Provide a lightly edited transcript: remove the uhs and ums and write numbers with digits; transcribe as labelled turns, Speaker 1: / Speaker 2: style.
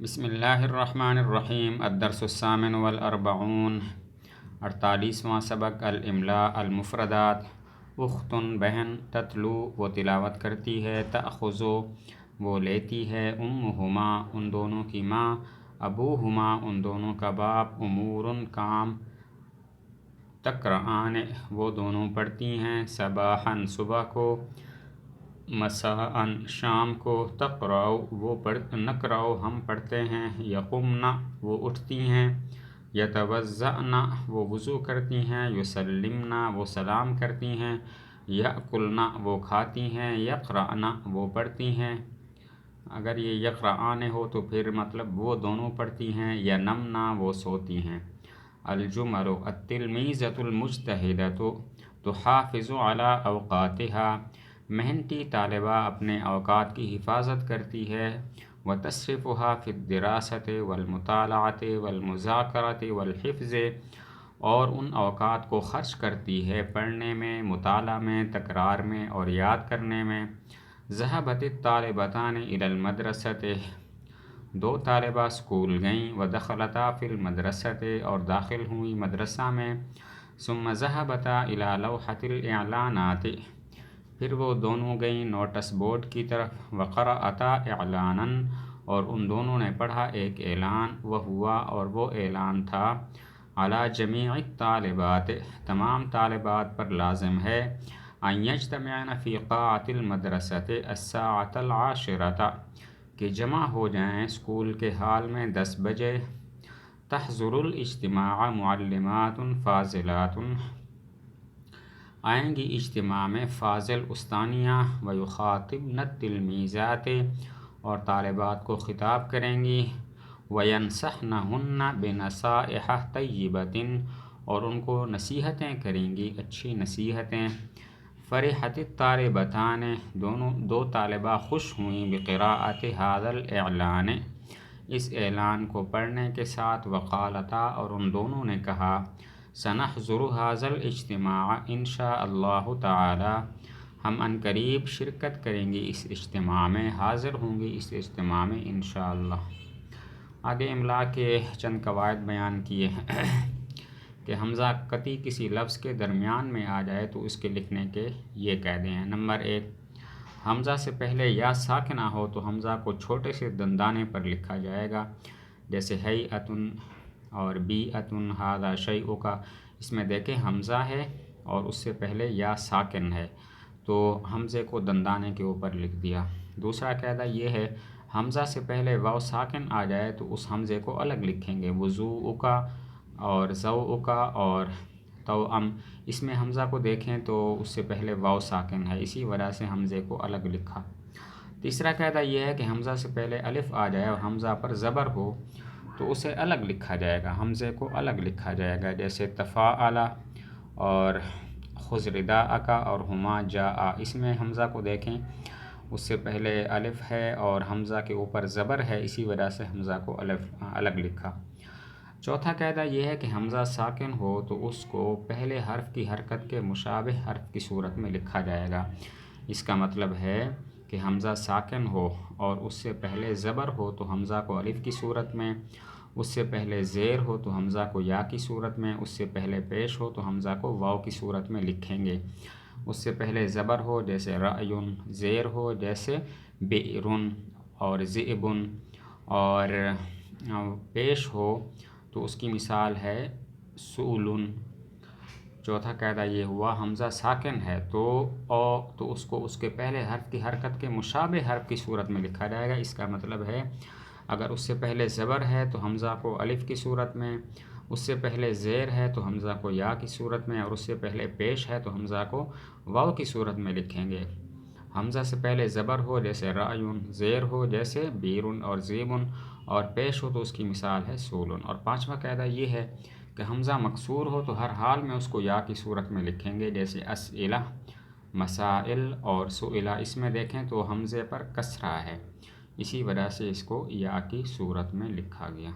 Speaker 1: بسم اللہ الرحمن الرحیم الدرس الثامن والاربعون 48واں سبق الاملاء المفردات اختن بہن تتلو وہ تلاوت کرتی ہے تأخذ وہ لیتی ہے امہما ان دونوں کی ماں ابوہما ان دونوں کا باپ امور کام تقرآن وہ دونوں پڑھتی ہیں صباحاً صبح کو مساءً شام کو تقرأ وہ نقرأ ہم پڑھتے ہیں یقمن وہ اٹھتی ہیں یتوضأن وہ وضو کرتی ہیں یسلمن وہ سلام کرتی ہیں یأکلن وہ کھاتی ہیں یقرأن وہ پڑھتی ہیں۔ اگر یہ یقرآن ہو تو پھر مطلب وہ دونوں پڑھتی ہیں، ینمن وہ سوتی ہیں۔ الجمل التلمیذۃ المجتہدۃ تحافظ علی اوقاتها محنتی طالبہ اپنے اوقات کی حفاظت کرتی ہے وتصرفها فی الدراسة والمطالعة والمذاکرة والحفظ اور ان اوقات کو خرچ کرتی ہے پڑھنے میں، مطالعہ میں، تکرار میں اور یاد کرنے میں۔ ذهبت الطالبتان إلى المدرسة دو طالبہ اسکول گئیں ودخلتا فی المدرسة اور داخل ہوئیں مدرسہ میں۔ ثم ذهبتا إلى لوحة الإعلانات پھر وہ دونوں گئیں نوٹس بورڈ کی طرف وقرأتا اعلانا اور ان دونوں نے پڑھا ایک اعلان وہوا اور وہ اعلان تھا علی جمیع الطالبات تمام طالبات پر لازم ہے ان یجتمعن فی قاعة المدرسة الساعة 10 کہ جمع ہو جائیں اسکول کے ہال میں 10 بجے۔ تحضر الاجتماع معلمات فاضلات آئیں گی اجتماع میں فاضل استانیاں ویخاطبن التلمیذات اور طالبات کو خطاب کریں گی وینصحنہن بنصائح طیبۃ اور ان کو نصیحتیں کریں گی اچھی نصیحتیں۔ فرحت الطالبتان دو طالبہ خوش ہوئیں بقراءۃ ھذا الاعلان اس اعلان کو پڑھنے کے ساتھ وقالتا اور ان دونوں نے کہا سنحضر ھذا الاجتماع ان شاء اللہ تعالی ہم عنقریب شرکت کریں گے اس اجتماع میں، حاضر ہوں گے اس اجتماع میں انشاءاللہ۔ آگے املاء کے چند قواعد بیان کیے ہیں کہ حمزہ قطعی کسی لفظ کے درمیان میں آ جائے تو اس کے لکھنے کے یہ قاعدے ہیں۔ نمبر 1، حمزہ سے پہلے یا ساکنہ ہو تو حمزہ کو چھوٹے سے دندانے پر لکھا جائے گا، جیسے حیئۃ اور بیئۃ ھذا شیئک۔ اس میں دیکھیں حمزہ ہے اور اس سے پہلے یا ساکن ہے تو حمزے کو دندانے کے اوپر لکھ دیا۔ دوسرا قاعدہ یہ ہے حمزہ سے پہلے واو ساکن آ جائے تو اس حمزے کو الگ لکھیں گے، وضوءک اور ضوءک اور توأم۔ اس میں حمزہ کو دیکھیں تو اس سے پہلے واو ساکن ہے، اسی وجہ سے حمزے کو الگ لکھا۔ تیسرا قاعدہ یہ ہے کہ حمزہ سے پہلے الف آ جائے اور حمزہ پر زبر ہو تو اسے الگ لکھا جائے گا، حمزے کو الگ لکھا جائے گا، جیسے تفاعل اور خذ رداءک اور ہما جاء۔ اس میں حمزہ کو دیکھیں اس سے پہلے الف ہے اور حمزہ کے اوپر زبر ہے، اسی وجہ سے حمزہ کو الگ لکھا۔ چوتھا قاعدہ یہ ہے کہ حمزہ ساکن ہو تو اس کو پہلے حرف کی حرکت کے مشابہ حرف کی صورت میں لکھا جائے گا۔ اس کا مطلب ہے کہ حمزہ ساکن ہو اور اس سے پہلے زبر ہو تو حمزہ کو الف کی صورت میں، اس سے پہلے زیر ہو تو حمزہ کو یا کی صورت میں، اس سے پہلے پیش ہو تو حمزہ کو واو کی صورت میں لکھیں گے۔ اس سے پہلے زبر ہو جیسے رأیٌ، زیر ہو جیسے بئرٌ اور ذئبٌ، اور پیش ہو تو اس کی مثال ہے سؤلٌ۔ چوتھا قاعدہ یہ ہوا حمزہ ساکن ہے تو اس کو اس کے پہلے حرف کی حرکت کے مشابہ حرف کی صورت میں لکھا جائے گا۔ اس کا مطلب ہے اگر اس سے پہلے زبر ہے تو حمزہ کو الف کی صورت میں، اس سے پہلے زیر ہے تو حمزہ کو یا کی صورت میں، اور اس سے پہلے پیش ہے تو حمزہ کو واو کی صورت میں لکھیں گے۔ حمزہ سے پہلے زبر ہو جیسے رأیٌ، زیر ہو جیسے بیرٌ اور ذئبٌ، اور پیش ہو تو اس کی مثال ہے سؤلٌ۔ اور پانچواں قاعدہ یہ ہے کہ حمزہ مکسور ہو تو ہر حال میں اس کو یا کی صورت میں لکھیں گے، جیسے اسئلہ، مسائل اور سئلہ۔ اس میں دیکھیں تو حمزے پر کسرہ ہے، اسی وجہ سے اس کو یا کی صورت میں لکھا گیا۔